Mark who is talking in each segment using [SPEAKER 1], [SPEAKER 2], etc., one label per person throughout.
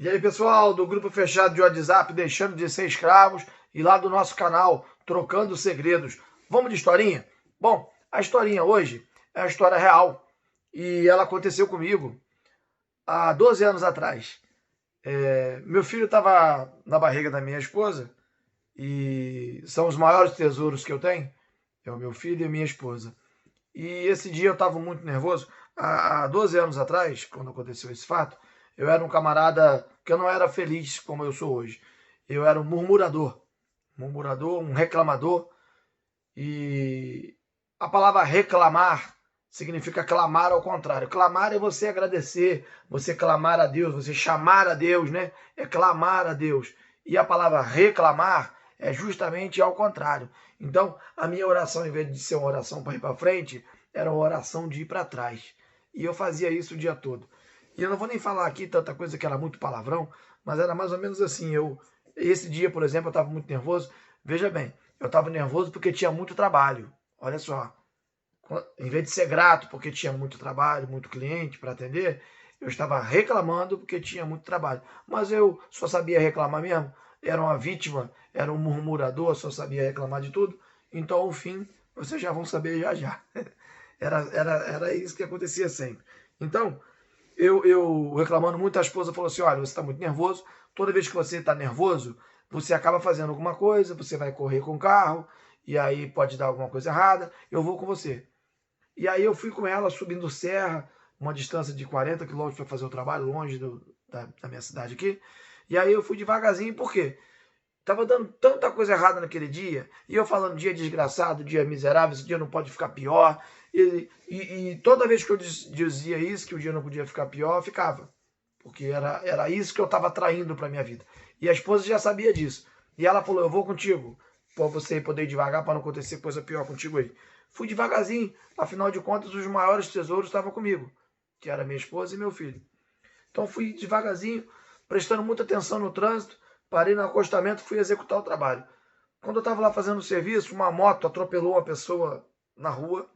[SPEAKER 1] E aí, pessoal, do grupo fechado de WhatsApp, deixando de ser escravos, e lá do nosso canal, Trocando Segredos. Vamos de historinha? Bom, a historinha hoje é uma história real e ela aconteceu comigo há 12 anos atrás. Meu filho estava na barriga da minha esposa e são os maiores tesouros que eu tenho, é o meu filho e a minha esposa. E esse dia eu estava muito nervoso. Há 12 anos atrás, quando aconteceu esse fato, eu era um camarada que eu não era feliz como eu sou hoje. Eu era um murmurador, um reclamador. E a palavra reclamar significa clamar ao contrário. Clamar é você agradecer, você clamar a Deus, você chamar a Deus, né? É clamar a Deus. E a palavra reclamar é justamente ao contrário. Então, a minha oração, em vez de ser uma oração para ir para frente, era uma oração de ir para trás. E eu fazia isso o dia todo. E eu não vou nem falar aqui tanta coisa que era muito palavrão, mas era mais ou menos assim. Esse dia, por exemplo, eu estava muito nervoso. Veja bem, eu estava nervoso porque tinha muito trabalho. Olha só, em vez de ser grato porque tinha muito trabalho, muito cliente para atender, eu estava reclamando porque tinha muito trabalho. Mas eu só sabia reclamar mesmo. Era uma vítima, era um murmurador, só sabia reclamar de tudo. Então, o fim, vocês já vão saber já já. Era isso que acontecia sempre. Então, eu reclamando muito, a esposa falou assim: olha, você está muito nervoso. Toda vez que você está nervoso, você acaba fazendo alguma coisa, você vai correr com o carro, e aí pode dar alguma coisa errada. Eu vou com você. E aí eu fui com ela subindo serra, uma distância de 40 quilômetros para fazer o trabalho, longe da minha cidade aqui. E aí eu fui devagarzinho, por quê? Tava dando tanta coisa errada naquele dia, e eu falando dia desgraçado, dia miserável, esse dia não pode ficar pior. E toda vez que eu dizia isso, que o dia não podia ficar pior, ficava. Porque era isso que eu estava atraindo para minha vida. E a esposa já sabia disso. E ela falou: eu vou contigo, para você poder ir devagar, para não acontecer coisa pior contigo aí. Fui devagarzinho, afinal de contas, os maiores tesouros estavam comigo, que era minha esposa e meu filho. Então fui devagarzinho, prestando muita atenção no trânsito, parei no acostamento e fui executar o trabalho. Quando eu estava lá fazendo o serviço, uma moto atropelou uma pessoa na rua,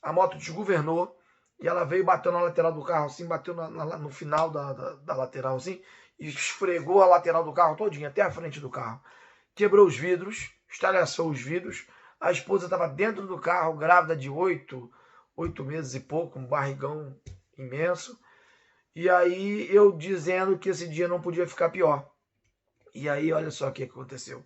[SPEAKER 1] a moto desgovernou e ela veio, bateu na lateral do carro, assim, bateu no final da lateral, assim, e esfregou a lateral do carro todinha, até a frente do carro. Quebrou os vidros, estalhaçou os vidros. A esposa estava dentro do carro, grávida de 8 meses e pouco, um barrigão imenso. E aí eu dizendo que esse dia não podia ficar pior. E aí olha só o que aconteceu.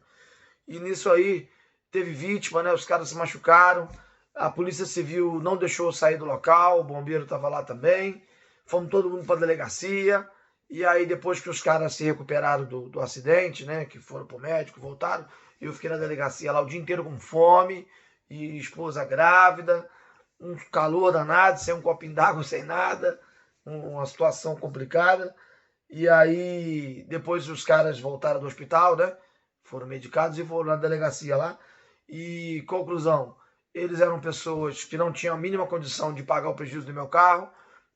[SPEAKER 1] E nisso aí teve vítima, né? Os caras se machucaram. A polícia civil não deixou eu sair do local, o bombeiro estava lá também. Fomos todo mundo para a delegacia. E aí depois que os caras se recuperaram do acidente, né? Que foram pro médico, voltaram. Eu fiquei na delegacia lá o dia inteiro com fome. E esposa grávida. Um calor danado, sem um copinho d'água, sem nada. Uma situação complicada. E aí, depois os caras voltaram do hospital, né? Foram medicados e foram na delegacia lá. E, conclusão, eles eram pessoas que não tinham a mínima condição de pagar o prejuízo do meu carro.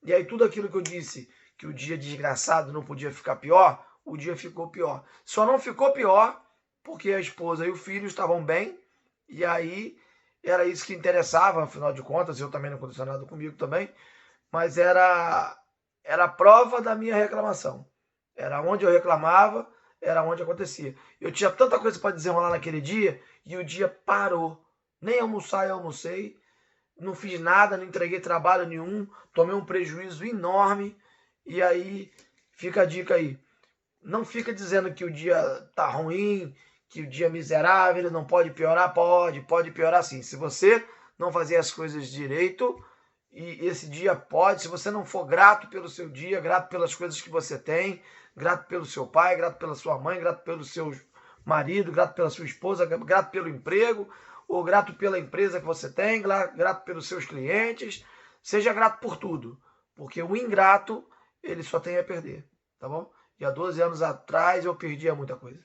[SPEAKER 1] E aí, tudo aquilo que eu disse, que o dia desgraçado não podia ficar pior, o dia ficou pior. Só não ficou pior porque a esposa e o filho estavam bem. E aí, era isso que interessava, afinal de contas, eu também não aconteceu nada comigo também. Mas era a prova da minha reclamação. Era onde eu reclamava, era onde acontecia. Eu tinha tanta coisa para desenrolar naquele dia e o dia parou. Nem almoçar eu almocei, não fiz nada, não entreguei trabalho nenhum, tomei um prejuízo enorme. E aí fica a dica aí. Não fica dizendo que o dia tá ruim, que o dia é miserável, ele não pode piorar. Pode piorar sim. Se você não fazer as coisas direito, e esse dia pode, se você não for grato pelo seu dia, grato pelas coisas que você tem, grato pelo seu pai, grato pela sua mãe, grato pelo seu marido, grato pela sua esposa, grato pelo emprego, ou grato pela empresa que você tem, grato pelos seus clientes, seja grato por tudo, porque o ingrato, ele só tem a perder, tá bom? E há 12 anos atrás eu perdia muita coisa.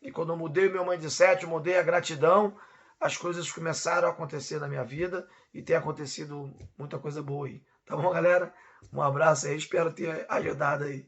[SPEAKER 1] E quando eu mudei o meu mindset, eu mudei a gratidão, as coisas começaram a acontecer na minha vida e tem acontecido muita coisa boa aí. Tá bom, galera? Um abraço aí, espero ter ajudado aí.